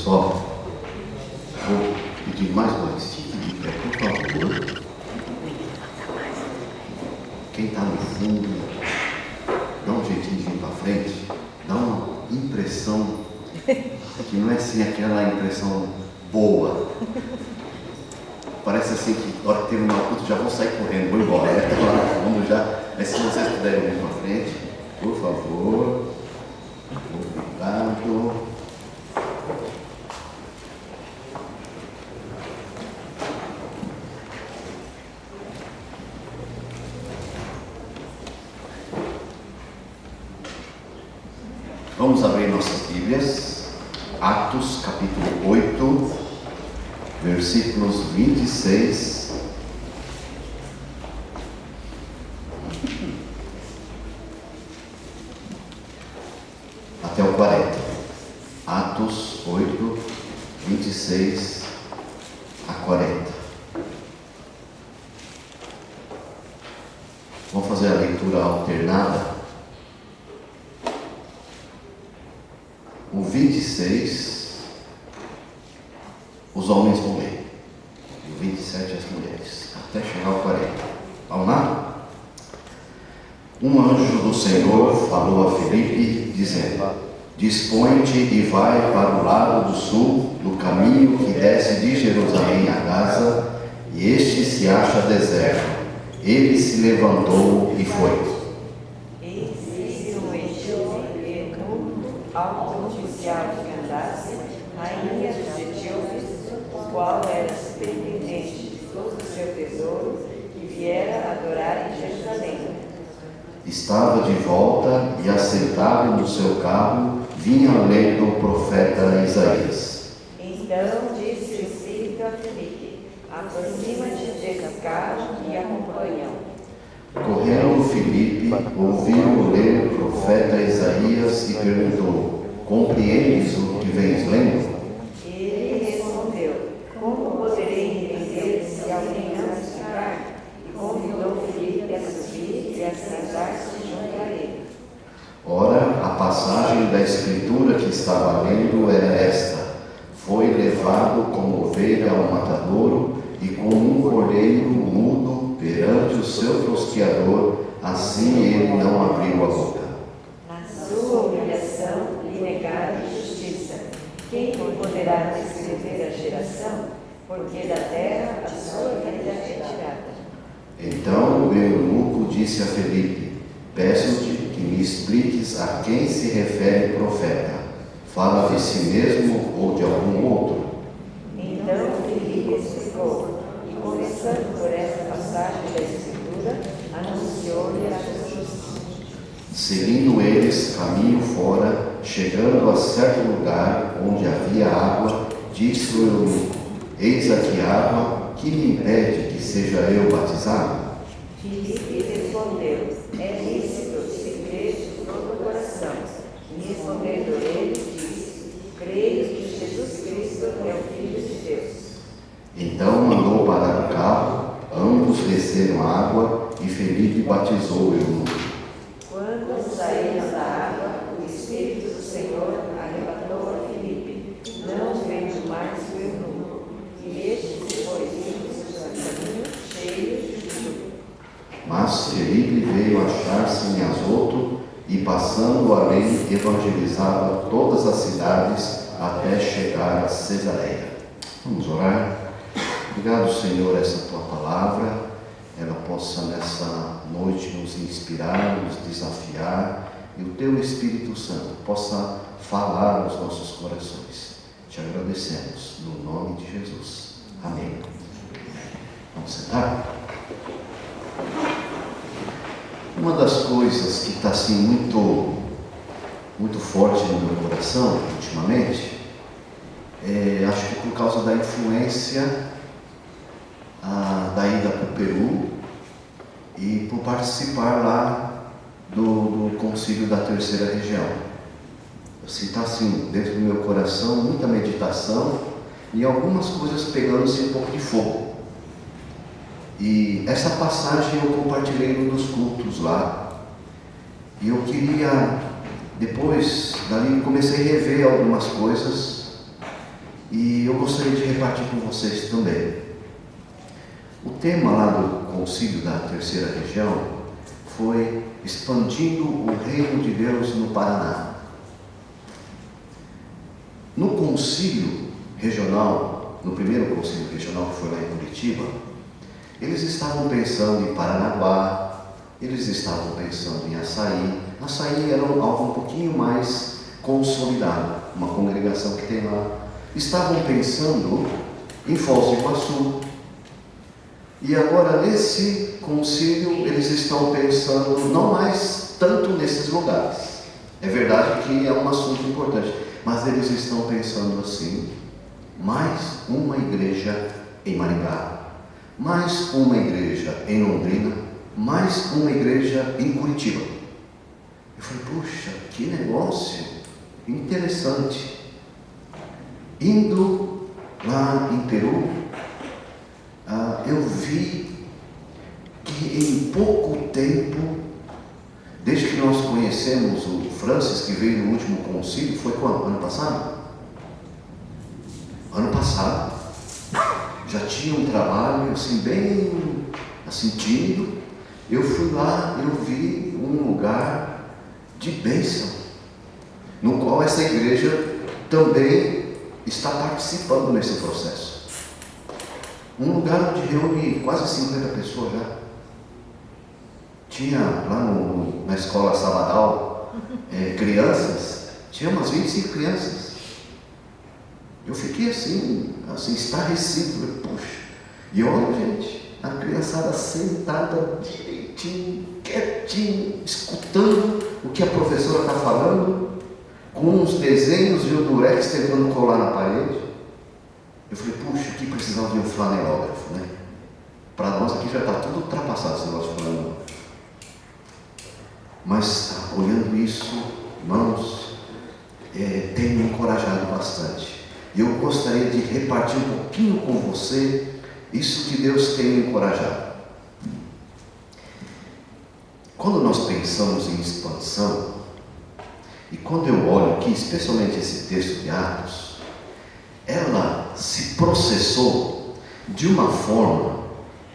pessoal, vou pedir mais uma estica de pé, por favor. Quem está no fundo, dá um jeitinho de vir para frente, dá uma impressão que não é assim aquela impressão boa. Parece assim que na hora que terminar o culto já vou sair correndo, vou embora. Vamos já. Mas se vocês puderem vir para frente, por favor. Obrigado. Vamos abrir nossas Bíblias, Atos capítulo 8, versículos 26 até o 40. Atos 8, 26 a 40. Vamos fazer a leitura alternada. O 26, os homens vão ler. E o 27, as mulheres. Até chegar ao 40. Vamos lá? Um anjo do Senhor falou a Filipe, dizendo: Dispõe-te e vai para o lado do sul, do caminho que desce de Jerusalém a Gaza, e este se acha deserto. Ele se levantou e foi. Que andasse, rainha dos etíopes, o qual era superintendente de todo o seu tesouro, que viera adorar em Jerusalém. Estava de volta e, assentado no seu carro, vinha lendo o profeta Isaías. Então disse o Espírito a Filipe: Aproxima-te desse carro e acompanha-o. Correndo Filipe, ouviu ler o profeta Isaías e perguntou: Compreendes o que vens lendo? Ele respondeu: Como poderei entender se alguém não explicar? E convidou Filipe a subir e a sentar-se junto a ele. Ora, a passagem da escritura que estava lendo era esta: Foi levado como ovelha ao matadouro, e como um cordeiro mudo perante o seu tosqueador, assim ele não abriu a boca. Na sua humilhação lhe negaram justiça. Quem poderá descrever a geração? Porque da terra a sua vida é tirada. Então o eunuco disse a Filipe: Peço-te que me expliques a quem se refere o profeta. Fala de si mesmo ou de algum outro? Então Filipe explicou, e começando por essa passagem da Escritura, anunciou-lhe a sua justiça. Seguindo eles caminho fora, chegando a certo lugar onde havia água, disse o eunuco: Eis aqui água, que me impede que seja eu batizado? Filipe respondeu: É lícito se crer de todo o coração. E respondendo ele, disse: Creio que Jesus Cristo é o Filho de Deus. Então mandou parar o carro, ambos desceram a água e Filipe batizou o eunuco. Quando saíram da água, o Espírito do Senhor arrebatou a Filipe, não vendo mais o eunuco, e este foi indo no seu caminho cheio de júbilo. Mas Filipe veio achar-se em Azoto e, passando além, evangelizava todas as cidades até chegar a Cesareia. Vamos orar? Obrigado, Senhor, essa tua palavra, ela possa nessa noite nos inspirar, nos desafiar, e o teu Espírito Santo possa falar nos nossos corações. Te agradecemos, no nome de Jesus. Amém. Vamos sentar? Uma das coisas que está assim muito forte no meu coração ultimamente, acho que por causa da influência da ida para o Peru e por participar lá do concílio da terceira região. Assim, está assim, dentro do meu coração, muita meditação e algumas coisas pegando-se um pouco de fogo. E essa passagem eu compartilhei num dos cultos lá. E eu queria, depois dali, comecei a rever algumas coisas. e eu gostaria de repartir com vocês também. O tema lá do concílio da terceira região foi expandindo o reino de Deus no Paraná. No concílio regional, no primeiro concílio regional que foi lá em Curitiba, eles estavam pensando em Paranaguá, eles estavam pensando em Açaí. Açaí era algo um pouquinho mais consolidado, uma congregação que tem lá. Estavam pensando em Foz do Iguaçu. E agora, nesse concílio, eles estão pensando não mais tanto nesses lugares. É verdade que é um assunto importante, mas eles estão pensando assim: mais uma igreja em Maringá, mais uma igreja em Londrina, mais uma igreja em Curitiba. Eu falei, puxa, que negócio interessante. Indo lá em Peru, eu vi que em pouco tempo, desde que nós conhecemos o Francis, que veio no último concílio, foi quando? Ano passado? Ano passado, já tinha um trabalho assim, bem assim, tímido. Eu fui lá, eu vi um lugar de bênção, no qual essa igreja também está participando nesse processo. Um lugar onde reúne quase 50 pessoas já. Tinha lá na escola Sabadal crianças, tinha umas 25 crianças. Eu fiquei assim estarrecido. Falei, puxa. E olha, gente, a criançada sentada direitinho, quietinho, escutando o que a professora está falando, com uns desenhos de um durex tentando colar na parede. Eu falei, puxa, aqui precisava de um flanelógrafo, né? Para nós aqui já está tudo ultrapassado esse negócio de flanelógrafo. Mas olhando isso, irmãos, tem me encorajado bastante. E eu gostaria de repartir um pouquinho com você isso que Deus tem me encorajado. Quando nós pensamos em expansão, e quando eu olho aqui, especialmente esse texto de Atos, ela se processou de uma forma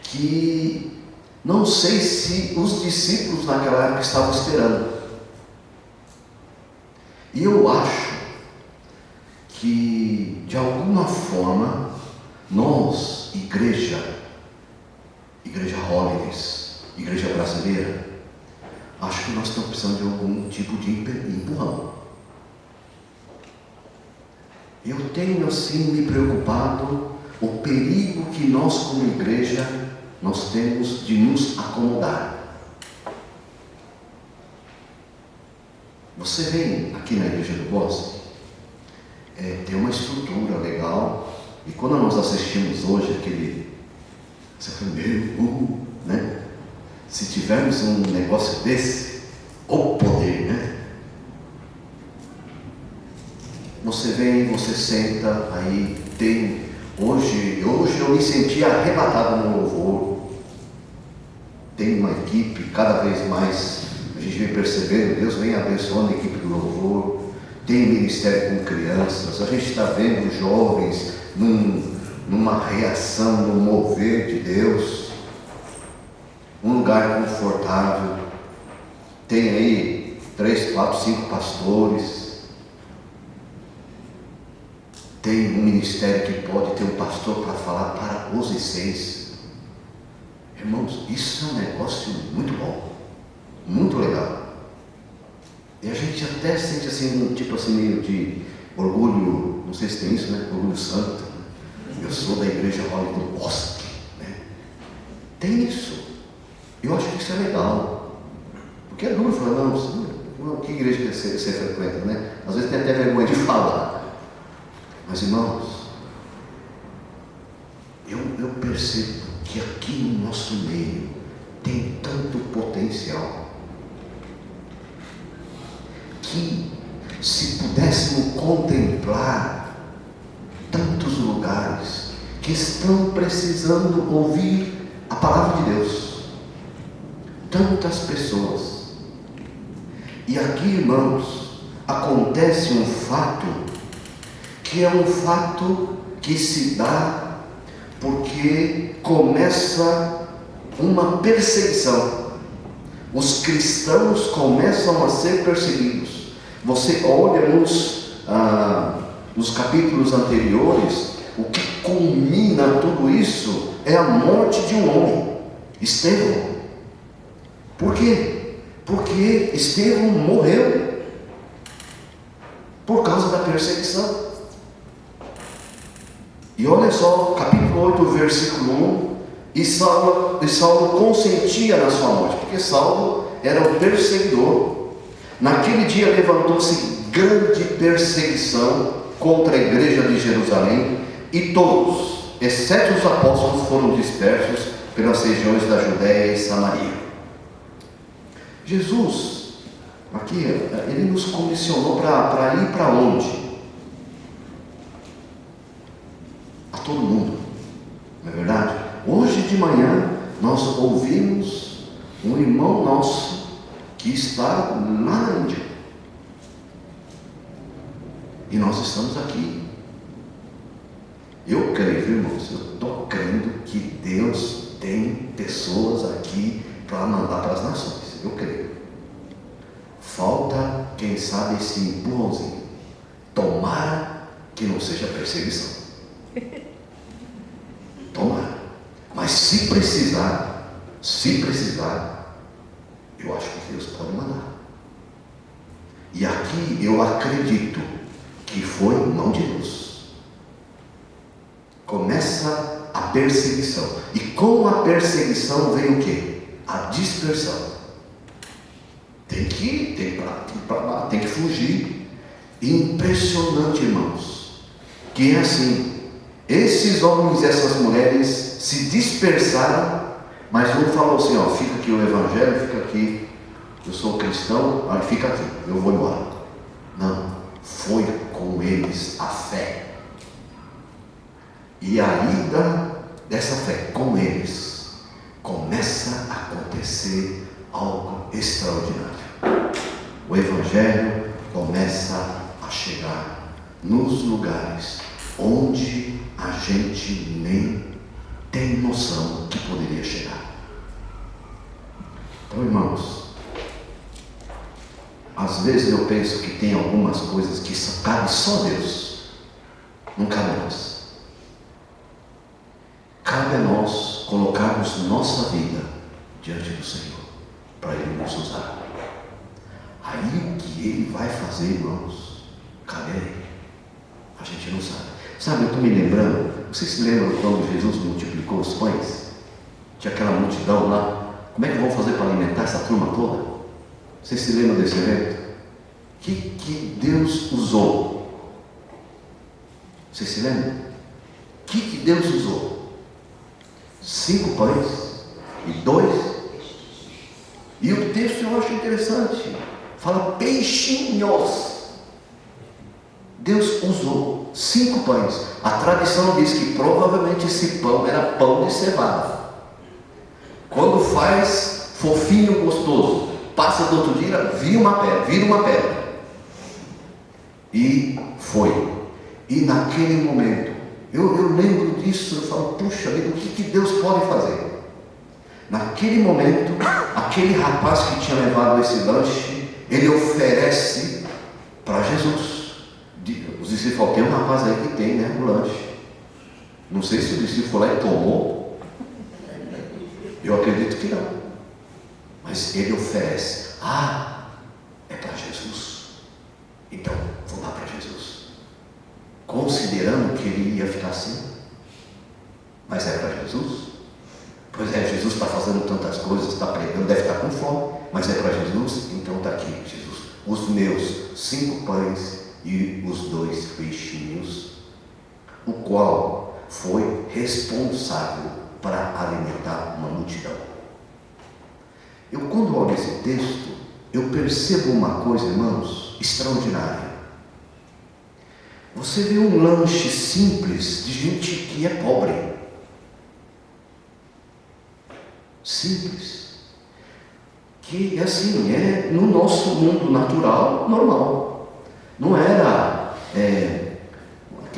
que não sei se os discípulos naquela época estavam esperando. E eu acho que, de alguma forma, nós, igreja Holiness, igreja brasileira, acho que nós estamos precisando de algum tipo de empurrão. Eu tenho assim me preocupado o perigo que nós como igreja nós temos de nos acomodar. Você vem aqui na igreja do Bosque, tem uma estrutura legal, e quando nós assistimos hoje você fala, né? Se tivermos um negócio desse, o poder, né? Você vem, você senta, aí tem. Hoje eu me senti arrebatado no louvor. Tem uma equipe, cada vez mais a gente vem percebendo, Deus vem abençoando a equipe do louvor. Tem ministério com crianças, a gente está vendo jovens numa reação, no mover de Deus. Um lugar confortável. Tem aí 3, 4, 5 pastores. Tem um ministério que pode ter um pastor para falar para os ICs. Irmãos, isso é um negócio muito bom, muito legal. E a gente até sente assim, tipo assim, meio de orgulho, não sei se tem isso, né? Orgulho santo. Eu sou da igreja Holy do Bosque, né? Tem isso. Eu acho que isso é legal. Porque é duro falar, não, que igreja que você frequenta, né? Às vezes tem até vergonha de falar. Mas, irmãos, eu percebo que aqui no nosso meio tem tanto potencial que, se pudéssemos contemplar tantos lugares que estão precisando ouvir a palavra de Deus, tantas pessoas, e aqui, irmãos, acontece um fato que é um fato que se dá porque começa uma perseguição. Os cristãos começam a ser perseguidos. Você olha nos capítulos anteriores, o que culmina tudo isso é a morte de um homem, Estevão. Por quê? Porque Estevão morreu por causa da perseguição. E olha só, capítulo 8, versículo 1, e Saulo consentia na sua morte, porque Saulo era o perseguidor. Naquele dia levantou-se grande perseguição contra a igreja de Jerusalém, e todos, exceto os apóstolos, foram dispersos pelas regiões da Judéia e Samaria. Jesus, aqui, ele nos comissionou para ir para onde? A todo mundo, não é verdade? Hoje de manhã nós ouvimos um irmão nosso que está lá na Índia, e nós estamos aqui. Eu creio, irmãos, eu estou crendo que Deus tem pessoas aqui para mandar para as nações. Eu creio. Falta, quem sabe, esse empurrãozinho. Tomara que não seja perseguição. Tomara. Mas se precisar, eu acho que Deus pode mandar. E aqui eu acredito que foi mão de Deus. Começa a perseguição. E com a perseguição vem o quê? A dispersão. Tem que ir, tem que ir para lá, tem que fugir. Impressionante, irmãos, que é assim, esses homens e essas mulheres se dispersaram, mas um falou assim, ó, fica aqui o evangelho, fica aqui, eu sou cristão, mas fica aqui, eu vou embora. Não, foi com eles a fé. E a ida dessa fé com eles começa a acontecer algo extraordinário. O evangelho começa a chegar nos lugares onde a gente nem tem noção que poderia chegar. Então, irmãos, às vezes eu penso que tem algumas coisas que cabe só a Deus, não cabe a nós. Cabe a nós colocarmos nossa vida diante do Senhor, para Ele nos usar. Aí o que Ele vai fazer, irmãos, cabe a Ele. A gente não sabe. Sabe, eu estou me lembrando, vocês se lembram quando Jesus multiplicou os pães? Tinha aquela multidão lá. Como é que vão fazer para alimentar essa turma toda? Vocês se lembram desse evento? O que Deus usou? Vocês se lembram? O que Deus usou? 5 pães e 2. E o texto eu acho interessante. Fala peixinhos. Deus usou 5 pães. A tradição diz que provavelmente esse pão era pão de cevada. Quando faz fofinho, gostoso, passa do outro dia, vira uma pedra. E foi. E naquele momento, eu lembro disso, eu falo, puxa vida, o que Deus pode fazer? Naquele momento, aquele rapaz que tinha levado esse lanche, ele oferece para Jesus. Os discípulos falam, tem um rapaz aí que tem, né, o lanche. Não sei se o discípulo foi lá e tomou. Eu acredito que não. Mas ele oferece. É para Jesus. Então, vou lá para Jesus. Considerando que ele ia ficar assim. Mas é para Jesus. Pois é, Jesus está fazendo tantas coisas, está pregando, deve estar com fome. Mas é para Jesus, então está aqui, Jesus. Os meus 5 pães e os 2 peixinhos, o qual foi responsável para alimentar uma multidão. Eu, quando olho esse texto, eu percebo uma coisa, irmãos, extraordinária. Você vê um lanche simples de gente que é pobre. Simples. Que assim, é no nosso mundo natural, normal. Não era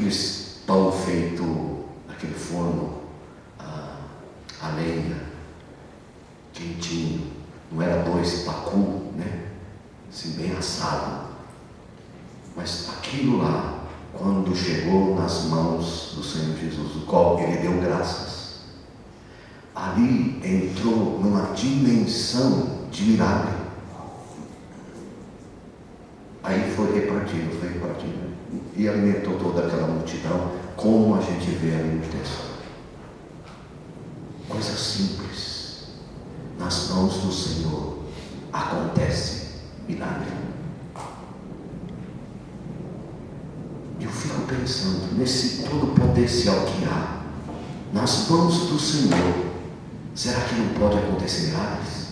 aqueles pão feito naquele forno a lenha, quentinho, não era 2 pacu, né? Assim, bem assado. Mas aquilo lá, quando chegou nas mãos do Senhor Jesus, o qual Ele deu graças, ali entrou numa dimensão de milagre. Aí foi repartido, e alimentou toda aquela multidão, como a gente vê ali no texto. Coisa simples, nas mãos do Senhor acontece milagre. Eu fico pensando nesse todo potencial que há nas mãos do Senhor. Será que não pode acontecer milagres?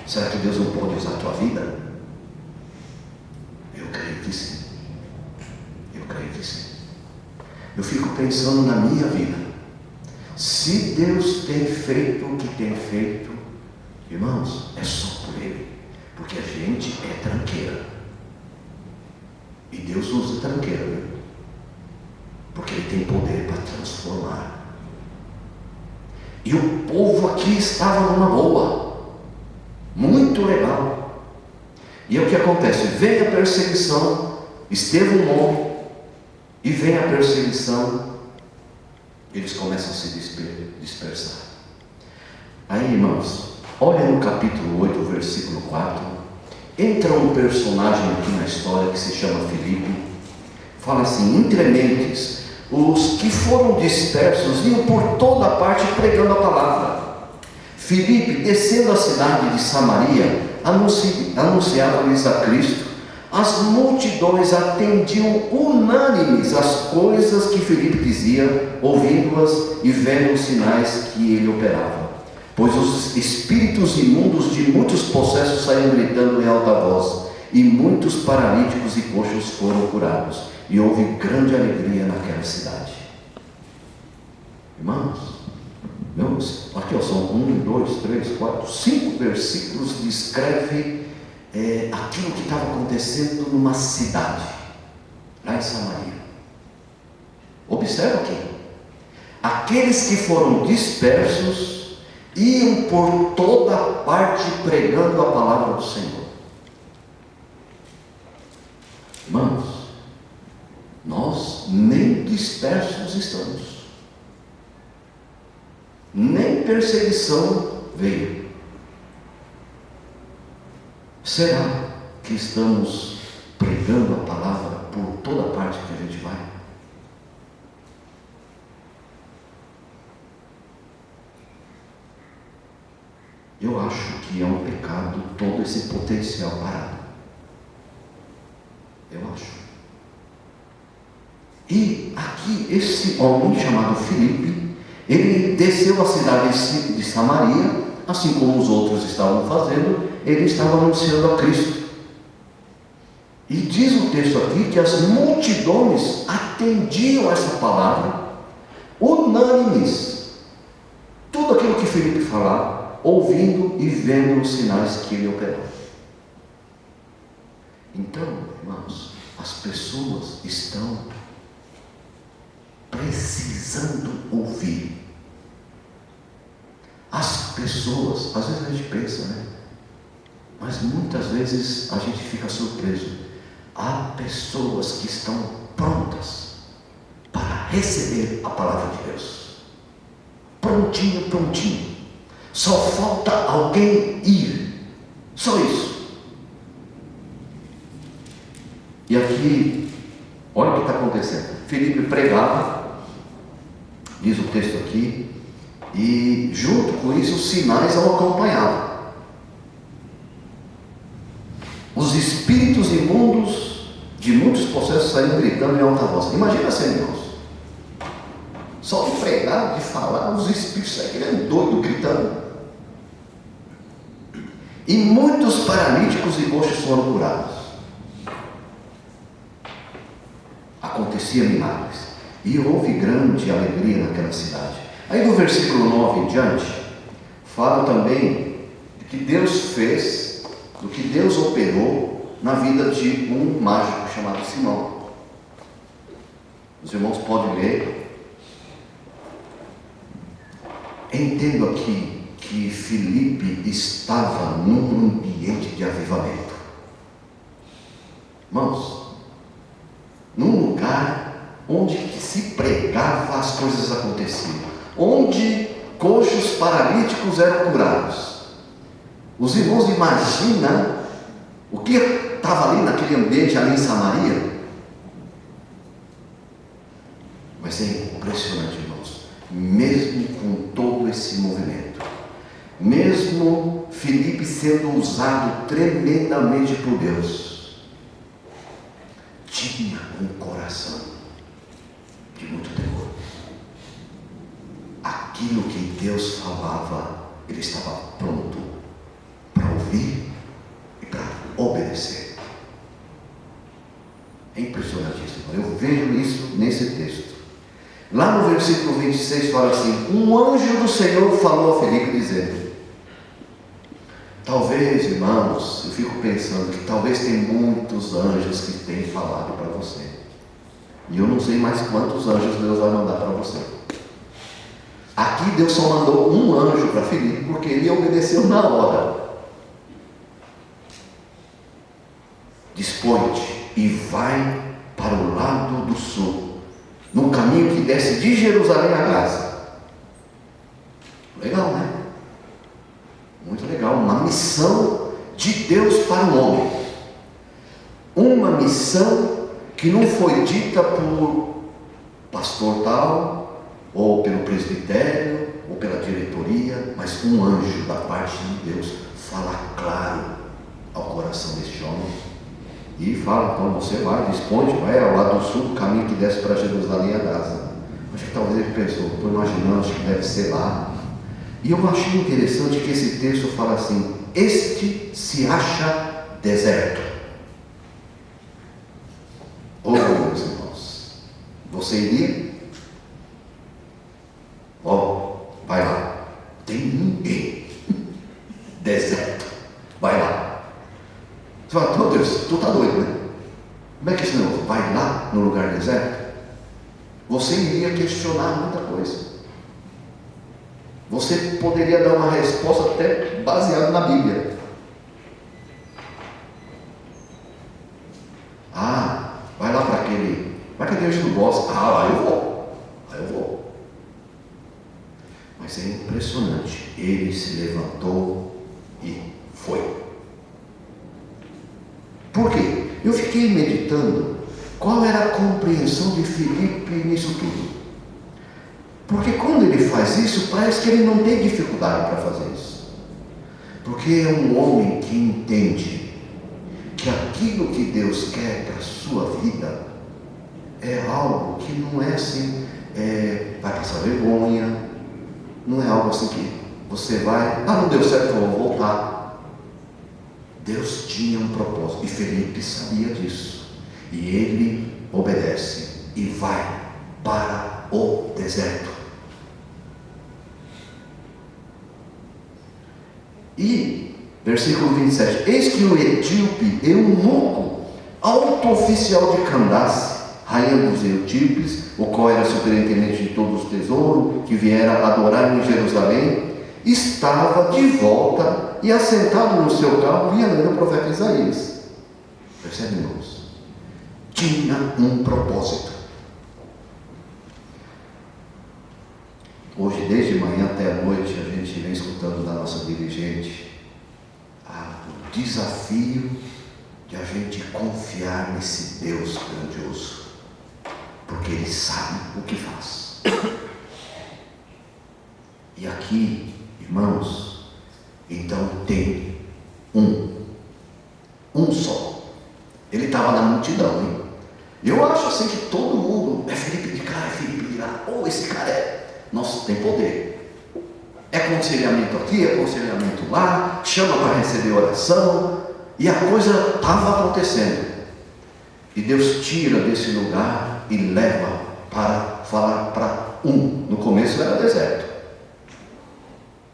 Será que Deus não pode usar a tua vida? Eu creio que sim. Eu creio que sim. Eu fico pensando na minha vida. Se Deus tem feito o que tem feito, irmãos, é só por Ele. Porque a gente é tranqueira. E Deus usa tranqueira, viu? Porque Ele tem poder para transformar. E o povo aqui estava numa boa. Muito legal. E é o que acontece? Vem a perseguição, Estevão morre, e vem a perseguição, eles começam a se dispersar. Aí, irmãos, olha no capítulo 8, versículo 4, entra um personagem aqui na história que se chama Filipe, fala assim: entre mentes, os que foram dispersos iam por toda parte pregando a palavra. Filipe, descendo a cidade de Samaria, anunciava-lhes a Cristo. As multidões atendiam unânimes às coisas que Filipe dizia, ouvindo-as e vendo os sinais que ele operava. Pois os espíritos imundos de muitos possessos saíam gritando em alta voz, e muitos paralíticos e coxos foram curados, e houve grande alegria naquela cidade. Irmãos, aqui são 1, 2, 3, 4, 5 versículos que descreve aquilo que estava acontecendo numa cidade, lá em Samaria. Observa aqui, aqueles que foram dispersos iam por toda parte pregando a palavra do Senhor. Irmãos, nós nem dispersos estamos, nem perseguição veio. Será que estamos pregando a palavra por toda parte que a gente vai? Eu acho que é um pecado todo esse potencial parado. Eu acho. E aqui esse homem chamado Filipe, ele desceu à cidade de Samaria, assim como os outros estavam fazendo, ele estava anunciando a Cristo. E diz o texto aqui que as multidões atendiam essa palavra, unânimes, tudo aquilo que Filipe falava, ouvindo e vendo os sinais que ele operava. Então, irmãos, as pessoas estão precisando ouvir. As pessoas, às vezes a gente pensa, né? Mas muitas vezes a gente fica surpreso. Há pessoas que estão prontas para receber a palavra de Deus. Prontinho, prontinho. Só falta alguém ir. Só isso. E aqui, olha o que está acontecendo. Filipe pregava, diz o texto aqui, e junto com isso os sinais o acompanhavam. Os espíritos imundos de muitos possessos saíram gritando em alta voz. Imagina assim, irmãos. Só de pregar, de falar, os espíritos saíram doidos gritando. E muitos paralíticos e coxos foram curados. Acontecia milagres. E houve grande alegria naquela cidade. Aí do versículo 9 em diante, fala também do que Deus fez, do que Deus operou na vida de um mágico chamado Simão. Os irmãos podem ler. Entendo aqui que Filipe estava num ambiente de avivamento. Irmãos, num lugar onde se pregava, as coisas aconteciam, onde coxos paralíticos eram curados. Os irmãos imaginam o que estava ali naquele ambiente, ali em Samaria. Mas é impressionante, irmãos, mesmo com todo esse movimento, mesmo Filipe sendo usado tremendamente por Deus, tinha um coração de muito temor. Aquilo que Deus falava, ele estava pronto para ouvir e para obedecer. É impressionantíssimo. Eu vejo isso nesse texto. Lá no versículo 26 fala assim: um anjo do Senhor falou a Filipe dizendo. Talvez, irmãos, eu fico pensando que talvez tem muitos anjos que têm falado para você. E eu não sei mais quantos anjos Deus vai mandar para você. Aqui Deus só mandou um anjo para Filipe, porque ele obedeceu na hora. Dispõe-te e vai para o lado do sul, no caminho que desce de Jerusalém a Gaza. Legal, né? Muito legal. Uma missão de Deus para o homem. Uma missão que não foi dita por pastor tal, ou pelo presbitério, ou pela diretoria, mas um anjo da parte de Deus fala claro ao coração deste homem e fala: então você vai, dispõe, vai ao lado do sul, o caminho que desce para Jerusalém a Gaza. Acho que talvez ele pensou, estou imaginando, acho que deve ser lá. E eu achei interessante que esse texto fala assim: este se acha deserto. Ô meus irmãos, você iria? Ó, vai lá, tem ninguém. Deserto, vai lá. Você fala: meu Deus, tu está doido, né? Como é que é esse negócio? Vai lá no lugar deserto? Você iria questionar muita coisa. Você poderia dar uma resposta até baseada na Bíblia. Ah, vai lá para aquela igreja do bosque. Ah, lá eu vou. Mas é impressionante. Ele se levantou e foi. Por quê? Eu fiquei meditando qual era a compreensão de Filipe nisso tudo. Porque quando ele faz isso, parece que ele não tem dificuldade para fazer isso. Porque é um homem que entende que aquilo que Deus quer para a sua vida é algo que não é assim, vai passar vergonha, não é algo assim que você vai, não deu certo, eu vou voltar. Deus tinha um propósito, e Filipe sabia disso, e ele obedece e vai para o deserto. E, versículo 27, eis que o etíope eunuco, alto oficial de Candace, rainha dos etíopes, o qual era superintendente de todos os tesouros, que viera adorar em Jerusalém, estava de volta e assentado no seu carro, ia lendo o profeta Isaías. Percebe, irmãos? Tinha um propósito. Hoje, desde manhã até a noite, a gente vem escutando da nossa dirigente o desafio de a gente confiar nesse Deus grandioso, porque Ele sabe o que faz. E aqui, irmãos, então tem um só. Ele estava na multidão, hein? Eu acho assim que todo mundo é Filipe de cá, é Filipe de lá. Esse cara nossa, tem poder. É aconselhamento aqui, é aconselhamento lá, chama para receber oração, e a coisa estava acontecendo. E Deus tira desse lugar e leva para falar para um. No começo era deserto.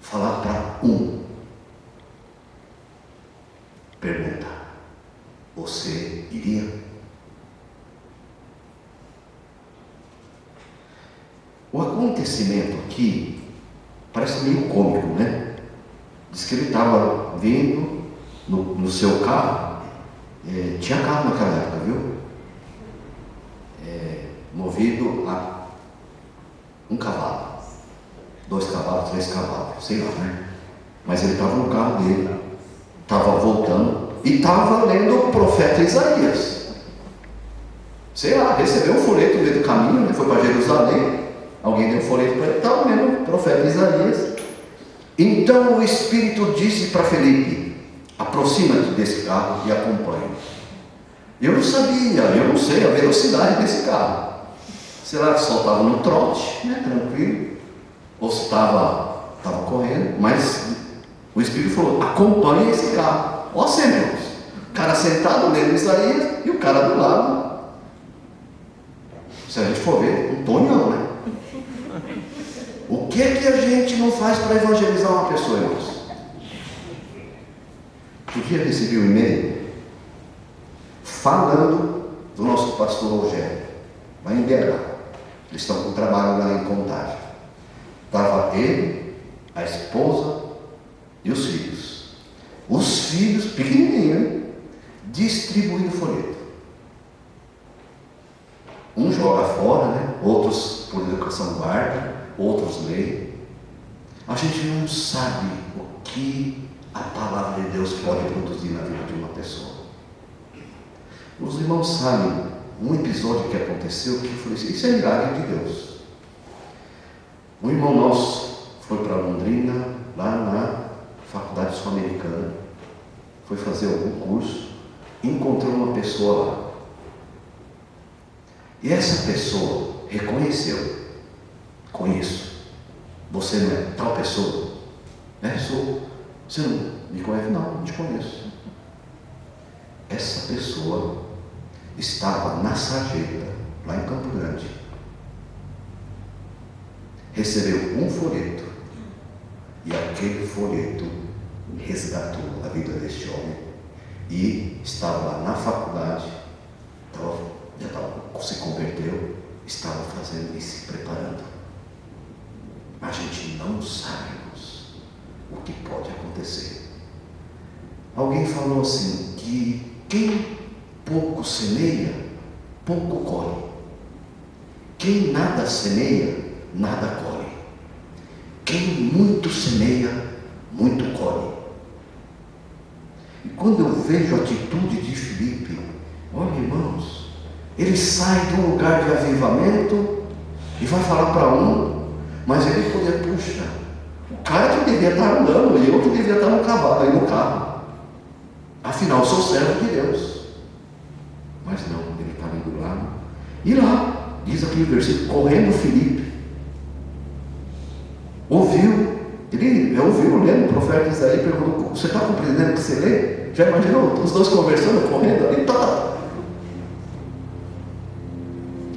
Falar para um. Pergunta: você iria? O acontecimento aqui parece meio cômico, né? Diz que ele estava vindo no seu carro, tinha carro naquela época, viu? Movido a um cavalo, 2 cavalos, 3 cavalos, sei lá, né? Mas ele estava no carro dele, estava voltando e estava lendo o profeta Isaías. Sei lá, recebeu um folheto no meio do caminho, né? Foi para Jerusalém, alguém deu um folheto para ele, estava lendo o profeta Isaías. Então o Espírito disse para Felipe: aproxima-te desse carro e acompanha. Eu não sabia, eu não sei a velocidade desse carro. Será que só estava no trote, né, tranquilo? Ou se estava correndo? Mas o Espírito falou: acompanha esse carro. Ó, irmãos, o cara sentado lendo Isaías e o cara do lado. Se a gente for ver, um tonhão, né? O que a gente não faz para evangelizar uma pessoa, irmãos? Um dia recebi um e-mail falando do nosso pastor Rogério, lá em BH. Eles estão com trabalho lá em Contagem. Estava ele, a esposa e os filhos. Os filhos, pequenininhos, distribuindo folheto. Um joga fora, né? Outros por educação guarda, outros leem. A gente não sabe o que a palavra de Deus pode produzir na vida de uma pessoa. Os irmãos sabem um episódio que aconteceu que eu falei assim: isso é milagre de Deus. Um irmão nosso foi para Londrina, lá na Faculdade Sul-Americana, foi fazer algum curso, encontrou uma pessoa lá. E essa pessoa reconheceu: conheço, você não é tal pessoa? Sou. Você não me conhece? Não te conheço. Essa pessoa estava na sarjeta, lá em Campo Grande. Recebeu um folheto, e aquele folheto resgatou a vida deste homem, e estava lá na faculdade, se converteu, estava fazendo e se preparando. A gente não sabe, irmãos, o que pode acontecer. Alguém falou assim, que quem pouco semeia, pouco colhe. Quem nada semeia, nada colhe. Quem muito semeia, muito colhe. E quando eu vejo a atitude de Filipe, olha, irmãos, ele sai de um lugar de avivamento e vai falar para um, mas ele podia, puxa, o cara que devia estar andando, e eu que devia estar no cavalo, aí no carro. Afinal, sou servo de Deus. Mas não, ele está indo lá. E lá, diz aqui o versículo, correndo Filipe, ele ouviu lendo o profeta Isaías e perguntou: você está compreendendo o que você lê? Já imaginou os dois conversando, correndo ali?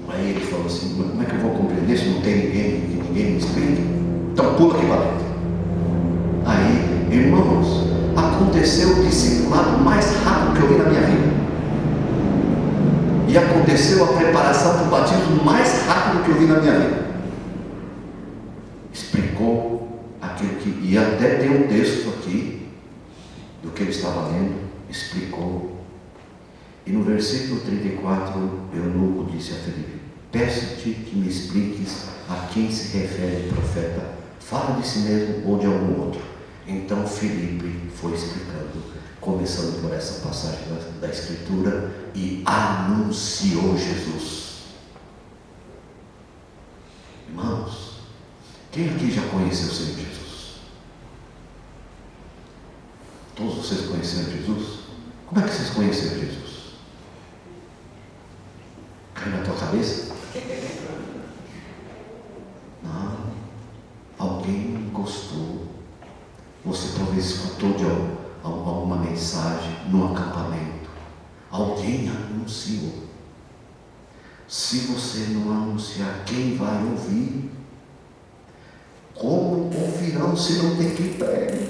Aí ele falou assim: como é que eu vou compreender se não tem ninguém me explique? Então pula aqui para dentro. Aí, irmãos, aconteceu o discipulado mais rápido que eu vi na minha vida. E aconteceu a preparação para o batismo mais rápido que eu vi na minha vida. Explicou aquilo que... E até tem um texto aqui do que ele estava lendo. Explicou. E no versículo 34, Eunuco disse a Filipe: peço-te que me expliques a quem se refere o profeta. Fala de si mesmo ou de algum outro. Então Filipe foi explicando, começando por essa passagem da Escritura, e anunciou Jesus. Irmãos, quem aqui já conheceu o Senhor Jesus? Todos vocês conheceram Jesus? Como é que vocês conheceram Jesus? Caiu na tua cabeça? Não. Alguém gostou. Você talvez escutou de alguma mensagem no acampamento. Alguém anunciou. Se você não anunciar, quem vai ouvir? Como ouvirão se não tem quem pregue?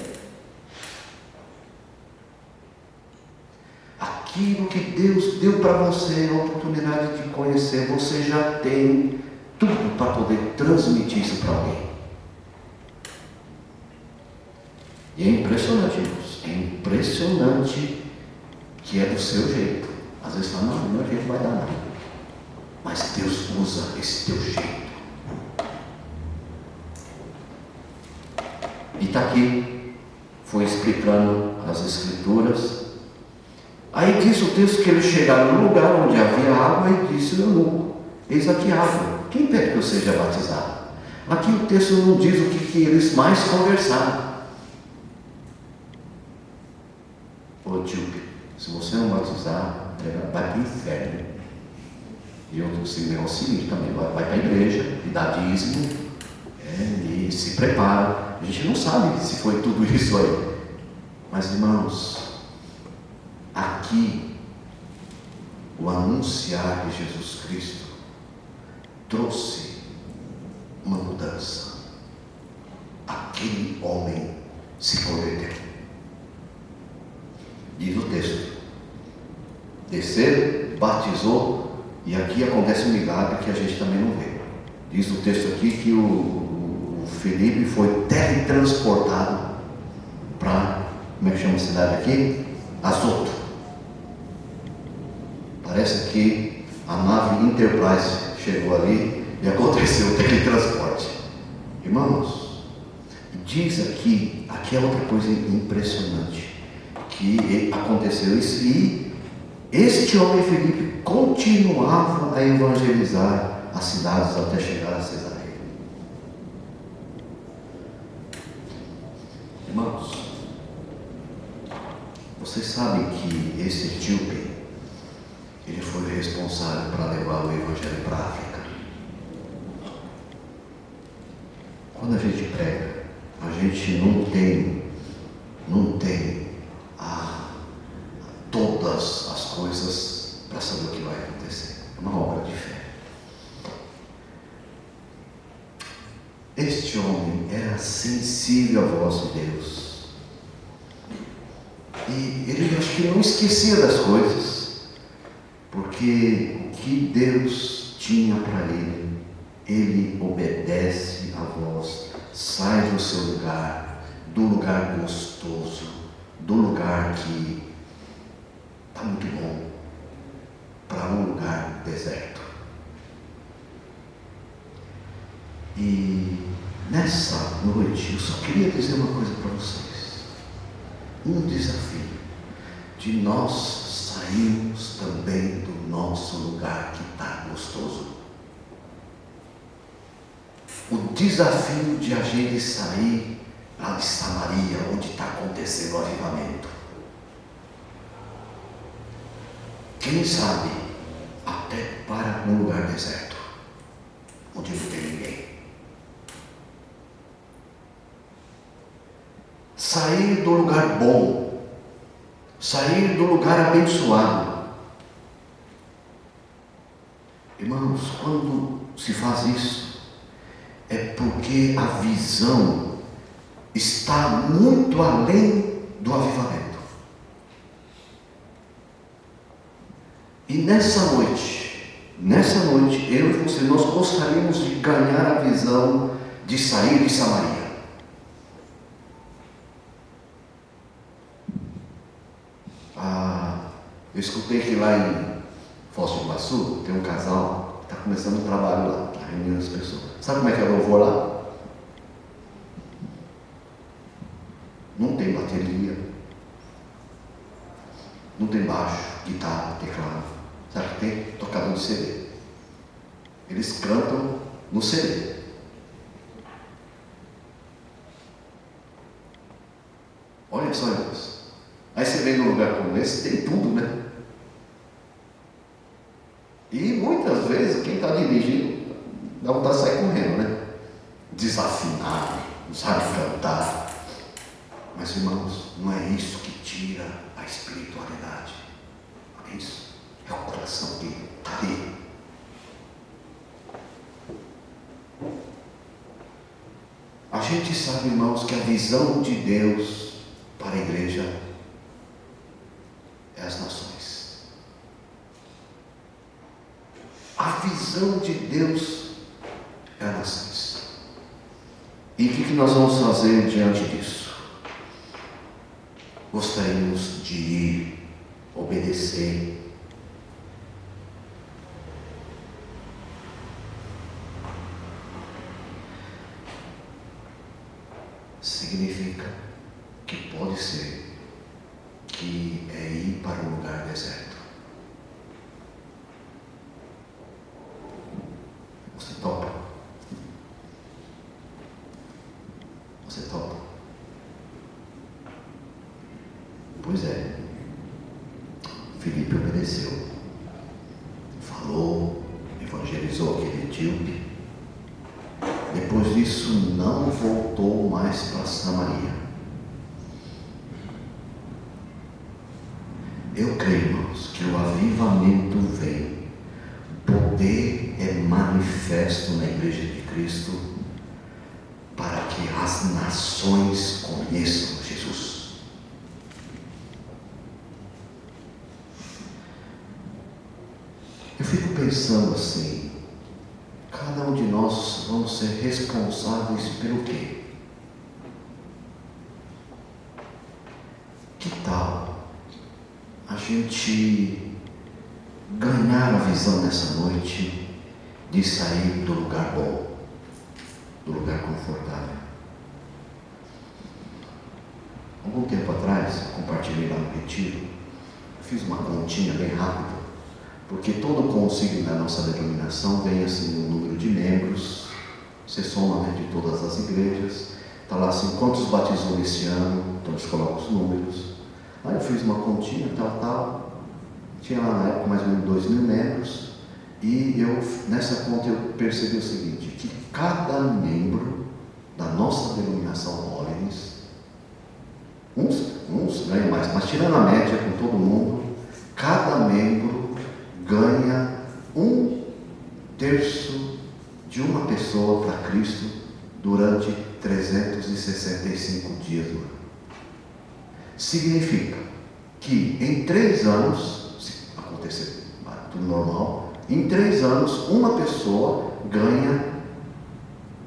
Aquilo que Deus deu para você, a oportunidade de conhecer, você já tem tudo para poder transmitir isso para alguém. E é impressionante, irmãos. É impressionante que é do seu jeito. Às vezes fala, não, do meu jeito vai dar nada. Mas Deus usa esse teu jeito. E está aqui, foi explicando as Escrituras. Aí diz o texto que eles chegaram no lugar onde havia água e disse o eunuco: eis aqui água, quem pede que eu seja batizado? Aqui o texto não diz o que eles mais conversaram. Ô tio, se você não batizar, vai para o inferno. E eu consigo o seguinte também, vai para a igreja e dá dízimo, e se prepara. A gente não sabe se foi tudo isso aí. Mas irmãos, aqui o anunciar de Jesus Cristo trouxe uma mudança. Aquele homem se converteu. Diz o texto: desceram, batizou, e aqui acontece um milagre que a gente também não vê. Diz o texto aqui que o Felipe foi teletransportado para, como é que chama a cidade aqui? Azoto. Parece que a nave Enterprise chegou ali e aconteceu o teletransporte. Irmãos, diz aqui é outra coisa impressionante, que aconteceu isso, e este homem Felipe continuava a evangelizar as cidades até chegar a Cesareia. Irmãos, vocês sabem que esse etíope, ele foi responsável para levar o evangelho para a África. Quando a gente prega, a gente não tem todas as coisas para saber o que vai acontecer. É uma obra de fé. Este homem era sensível à voz de Deus. E ele, acho que não esquecia das coisas, porque o que Deus tinha para ele obedece à voz, sai do seu lugar, do lugar gostoso, do lugar que está muito bom, para um lugar deserto. E nessa noite eu só queria dizer uma coisa para vocês: um desafio de nós sairmos também do nosso lugar que está gostoso. O desafio de a gente sair lá de Samaria, onde está acontecendo o avivamento. Quem sabe até para um lugar deserto, onde não tem ninguém. Sair do lugar bom, sair do lugar abençoado. Irmãos, quando se faz isso, é porque a visão está muito além do avivamento. E nessa noite, eu e você, nós gostaríamos de ganhar a visão de sair de Samaria. Eu escutei que lá em Foz do Iguaçu tem um casal que está começando um trabalho lá, está reunindo as pessoas. Sabe como é que é o louvor lá? Não tem bateria, não tem baixo, guitarra, teclado. Sabe o que tem? Tocador de CD. Eles cantam no CD. Olha só, irmãos. Aí você vem num lugar como esse, tem tudo, né? E muitas vezes quem está dirigindo dá vontade de sair correndo, né? Desafinado, não sabe cantar. Mas, irmãos, não é isso que tira a espiritualidade. Não é isso. É o coração que está ali. A gente sabe, irmãos, que a visão de Deus para a igreja é as nações. A visão de Deus E o que nós vamos fazer diante disso? Gostaríamos de ir, obedecer. Significa que pode ser que é ir para um lugar deserto. Você topa? Você topa? Pois é. Filipe obedeceu. Falou, evangelizou aquele etíope. Depois disso, não voltou mais para Samaria. Eu creio, irmãos, que o avivamento vem. O poder é manifesto na Igreja de Cristo para que as nações conheçam Jesus. Eu fico pensando assim, cada um de nós vamos ser responsáveis pelo quê? Que tal a gente ganhar a visão nessa noite de sair do lugar bom, do lugar confortável? Algum tempo atrás, compartilhei lá no retiro, fiz uma continha bem rápida, porque todo concílio da nossa denominação tem assim um número de membros, você soma, né, de todas as igrejas, está lá assim, quantos batizou nesse ano, então eles colocam os números. Aí eu fiz uma continha, tal, tinha lá na época mais ou menos 2.000 membros, e nessa conta eu percebi o seguinte, que cada membro da nossa denominação Holiness, uns ganham mais, mas tirando a média com todo mundo, cada membro ganha 1/3 de uma pessoa para Cristo durante 365 dias do ano. Significa que em 3 anos, se acontecer tudo normal, em 3 anos uma pessoa ganha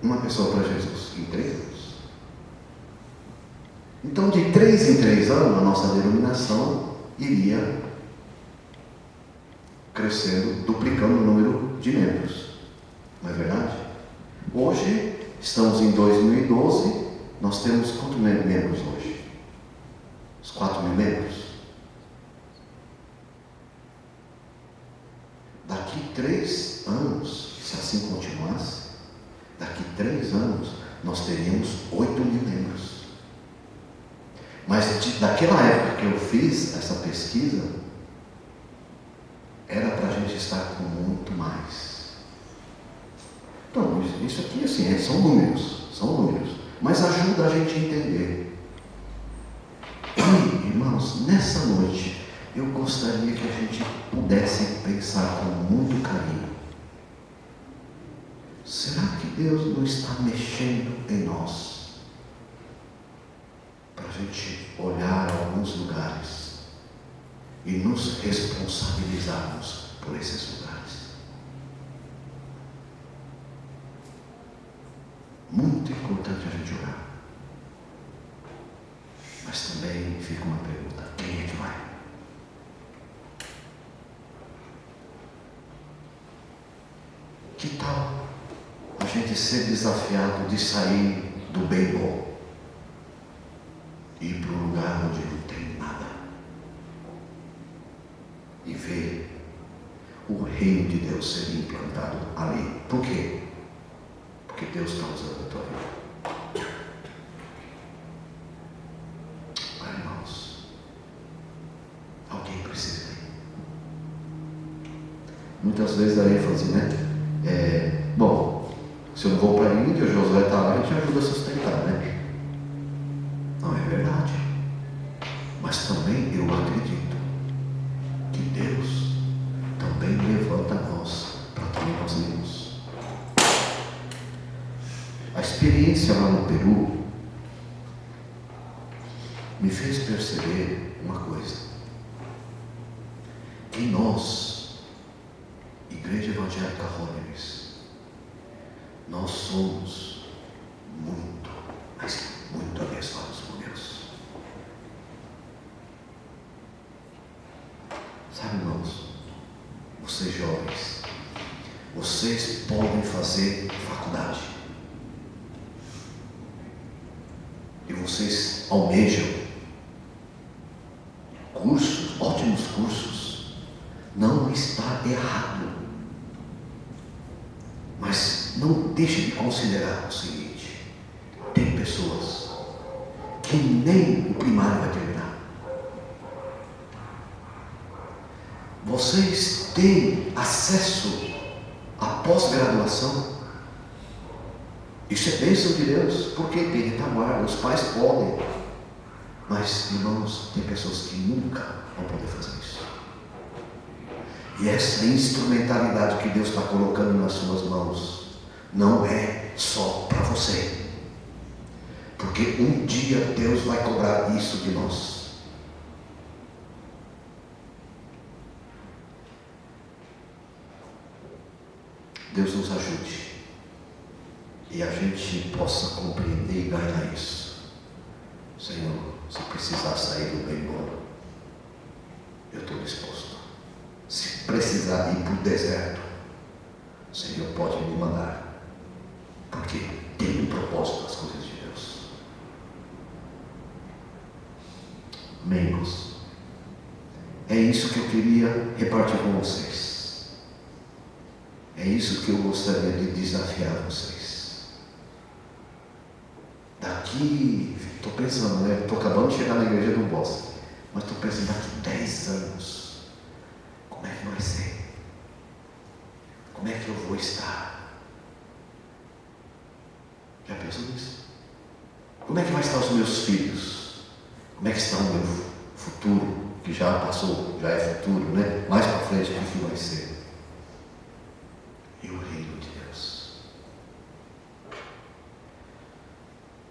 uma pessoa para Jesus. Em 3 anos. Então, de 3 em 3 anos, a nossa denominação iria crescendo, duplicando o número de membros. Não é verdade? Hoje, estamos em 2012, nós temos quantos membros hoje? Os 4.000 membros? Daqui 3 anos, se assim continuasse, daqui 3 anos, nós teríamos 8.000 membros. Mas daquela época que eu fiz essa pesquisa, era para a gente estar com muito mais. Então, isso aqui assim, são números, mas ajuda a gente a entender. E, irmãos, nessa noite, eu gostaria que a gente pudesse pensar com muito carinho. Será que Deus não está mexendo em nós? Para a gente olhar alguns lugares e nos responsabilizarmos por esses lugares. Muito importante a gente orar. Mas também fica uma pergunta: quem é que vai? Que tal a gente ser desafiado de sair do bem bom e ir para um lugar onde não tem nada e ver o reino de Deus ser implantado ali? Por quê? Porque Deus está usando a tua vida. Mas, irmãos, alguém precisa ir. Muitas vezes a ênfase, né? Bom, se eu não vou para a Índia, Josué está lá e te ajuda a sustentar, né? Não é verdade. Mas também eu acredito que Deus também levanta nós para também nós irmos. A experiência lá no Peru me fez perceber uma coisa: que nós, Igreja Evangélica Holiness, nós somos muito vocês almejam, cursos, ótimos cursos, não está errado. Mas não deixe de considerar o seguinte: tem pessoas que nem o primário vai terminar. Vocês têm acesso à pós-graduação. Isso é bênção de Deus, porque tem retaguarda, os pais podem. Mas, irmãos, tem pessoas que nunca vão poder fazer isso. E essa instrumentalidade que Deus está colocando nas suas mãos não é só para você. Porque um dia Deus vai cobrar isso de nós. Deus nos ajude e a gente possa compreender e ganhar isso. Senhor, se precisar sair do bem bom, eu estou disposto. Se precisar ir para o deserto, o Senhor pode me mandar, porque tem um propósito as coisas de Deus. Amém, irmãos? É isso que eu queria repartir com vocês. É isso que eu gostaria de desafiar vocês. Daqui, estou pensando, né? Estou acabando de chegar na igreja do Bosque, mas estou pensando, daqui 10 anos, como é que vai ser? Como é que eu vou estar? Já pensou nisso? Como é que vai estar os meus filhos? Como é que está o meu futuro? Que já passou, já é futuro, né? Mais para frente, o que vai ser? E o reino de Deus.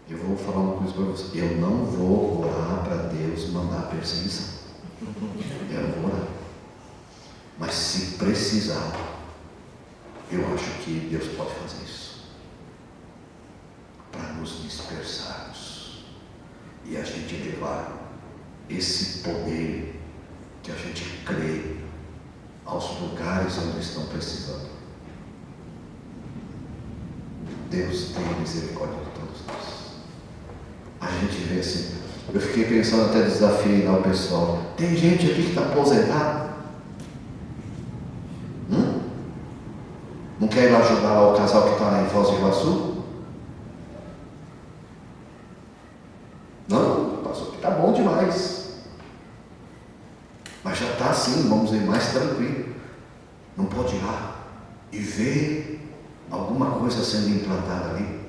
Eu vou falar uma coisa para você. Eu não vou orar para Deus mandar perseguição. Eu não vou orar. Mas se precisar, eu acho que Deus pode fazer isso. Para nos dispersarmos. E a gente levar esse poder que a gente crê aos lugares onde estão precisando. Deus tem misericórdia de todos nós. A gente vê assim, eu fiquei pensando, até desafiei lá o pessoal. Tem gente aqui que está aposentado? Não quer ir lá ajudar lá o casal que está lá em Foz do Iguaçu? Não, pastor, que está bom demais. Mas já está assim, vamos dizer, mais tranquilo. Não pode ir lá e ver alguma coisa sendo implantada ali.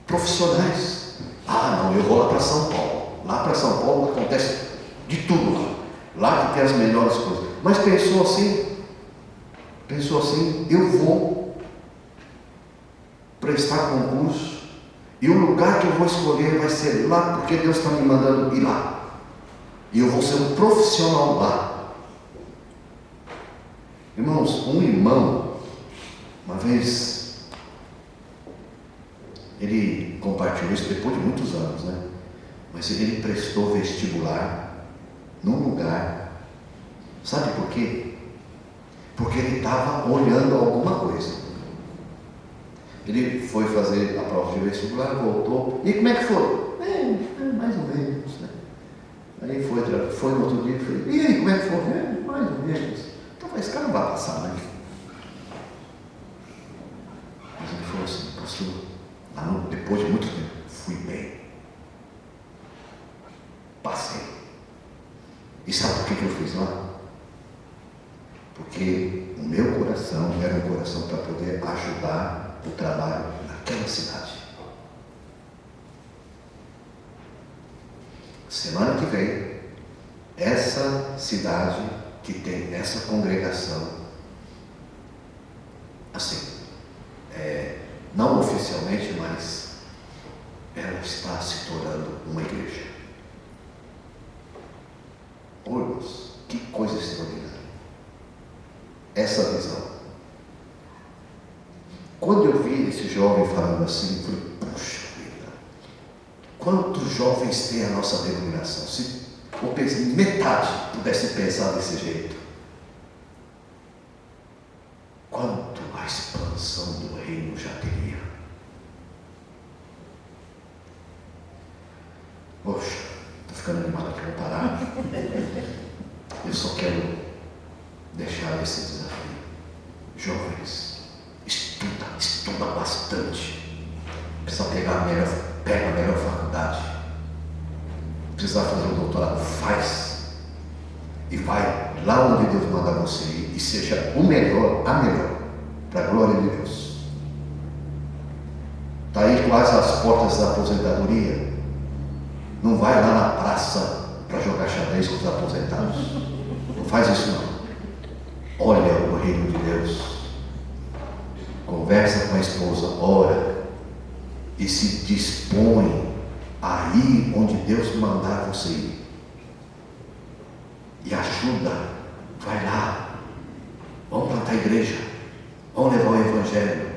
Profissionais. Ah, não, eu vou lá para São Paulo. Lá para São Paulo acontece de tudo lá. Lá que tem as melhores coisas. Mas pensou assim, eu vou prestar concurso e o lugar que eu vou escolher vai ser lá, porque Deus está me mandando ir lá. E eu vou ser um profissional lá. Irmãos, um irmão, uma vez, ele compartilhou isso depois de muitos anos, né? Mas ele prestou vestibular num lugar. Sabe por quê? Porque ele estava olhando alguma coisa. Ele foi fazer a prova de vestibular, voltou. E como é que foi? Mais ou menos, né? Aí foi no outro dia e falei, e aí, como é que foi? Mais ou menos. Então esse cara não vai passar, né? Mas ele falou assim, pastor, depois de muito tempo, fui bem. Passei. E sabe por que eu fiz lá? Porque o meu coração era um coração para poder ajudar o trabalho naquela cidade. Semana que vem, essa cidade que tem essa congregação, assim, não oficialmente, mas ela está se tornando uma igreja. Irmãos, que coisa extraordinária. Essa visão. Quando eu vi esse jovem falando assim, eu falei, puxa vida, quantos jovens tem a nossa denominação? Se metade pudesse pensar desse jeito, quanto a expansão do reino já teria. esse desafio. Jovens, estuda bastante. Precisa pega a melhor faculdade. Precisa fazer um doutorado, faz. E vai lá onde Deus manda você ir e seja o melhor, a melhor, para a glória de Deus. Está aí quase às portas da aposentadoria. Não vai lá na praça para jogar xadrez com os aposentados. Não faz isso não. Olha o reino de Deus. Conversa com a esposa, ora e se dispõe a ir onde Deus mandar você ir. E ajuda, vai lá. Vamos plantar a igreja. Vamos levar o evangelho.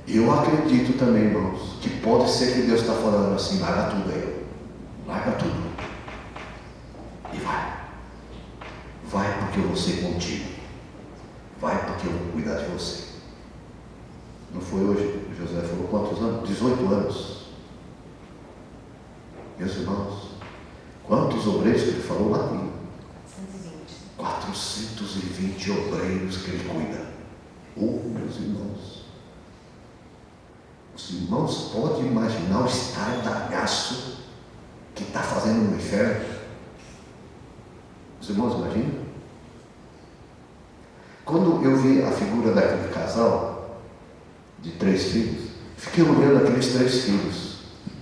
Eu acredito também, irmãos, que pode ser que Deus está falando assim, larga tudo aí. Larga tudo. E vai. Vai porque eu vou ser contigo. Vai porque eu vou cuidar de você. Não foi hoje? José falou quantos anos? 18 anos. Meus irmãos, quantos obreiros que ele falou lá? 420 obreiros que ele cuida. Oh, meus irmãos. Os irmãos podem imaginar o estardalhaço que está fazendo no inferno? Os irmãos imaginam? Quando eu vi a figura daquele casal de 3 filhos, fiquei olhando aqueles 3 filhos,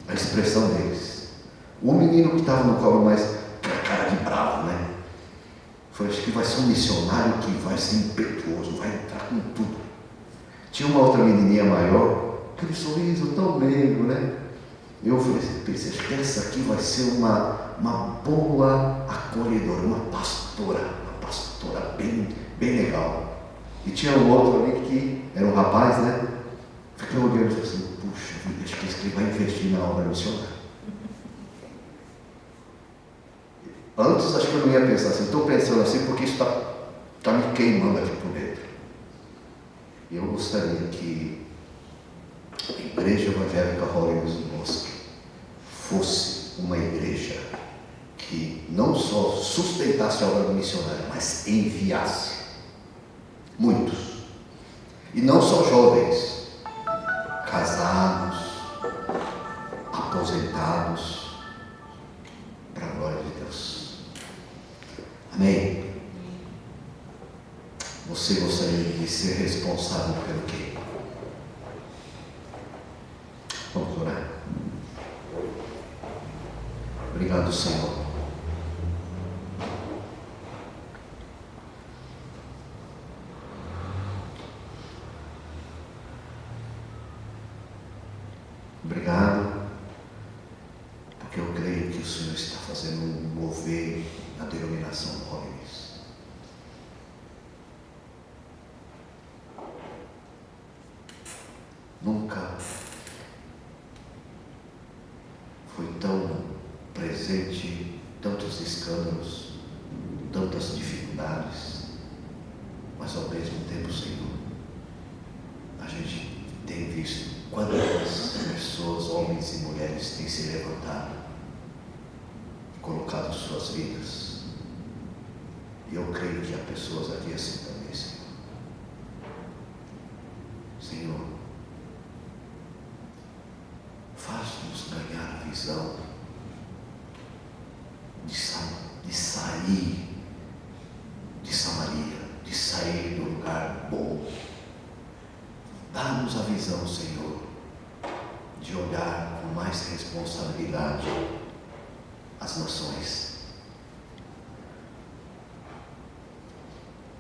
a expressão deles. O menino que estava no colo mais aquela cara de bravo, né? Foi, acho que vai ser um missionário que vai ser impetuoso, vai entrar com tudo. Tinha uma outra menininha maior, aquele sorriso tão meigo, né? Eu pensei, acho que essa aqui vai ser uma boa acolhedora, uma pastora bem legal. E tinha um outro ali que era um rapaz, né? Fiquei olhando e falei assim, puxa vida, acho que esse aqui vai investir na obra missionária. Antes acho que eu não ia pensar assim, estou pensando assim porque isso está me queimando aqui por dentro. E eu gostaria que a Igreja Evangélica Hollywood do Bosque fosse uma igreja que não só sustentasse a obra missionária, mas enviasse muitos. E não só jovens, casados, aposentados, para a glória de Deus. Amém? Você gostaria de ser responsável pelo quê? Vamos orar. Obrigado, Senhor. Obrigado, porque eu creio que o Senhor está fazendo um mover na denominação do Holiness. Nunca foi tão presente tantos escândalos, tantas dificuldades, mas ao mesmo tempo, Senhor, a gente tem visto quantas pessoas, homens e mulheres, têm se levantado e colocado suas vidas. E eu creio que há pessoas aqui assim também, Senhor. Senhor, faz-nos ganhar a visão de sair de Samaria, de sair do lugar bom. Dá-nos a visão, Senhor, de olhar com mais responsabilidade as nações.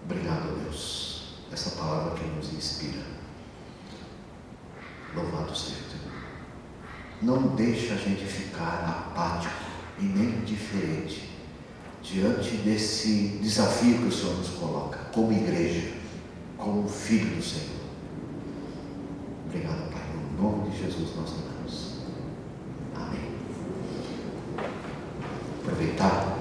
Obrigado, Deus, essa palavra que nos inspira. Louvado seja o Teu nome. Não deixa a gente ficar apático e nem indiferente diante desse desafio que o Senhor nos coloca, como igreja, como filho do Senhor. Obrigado, Pai. No nome de Jesus nós oramos. Amém. Aproveitar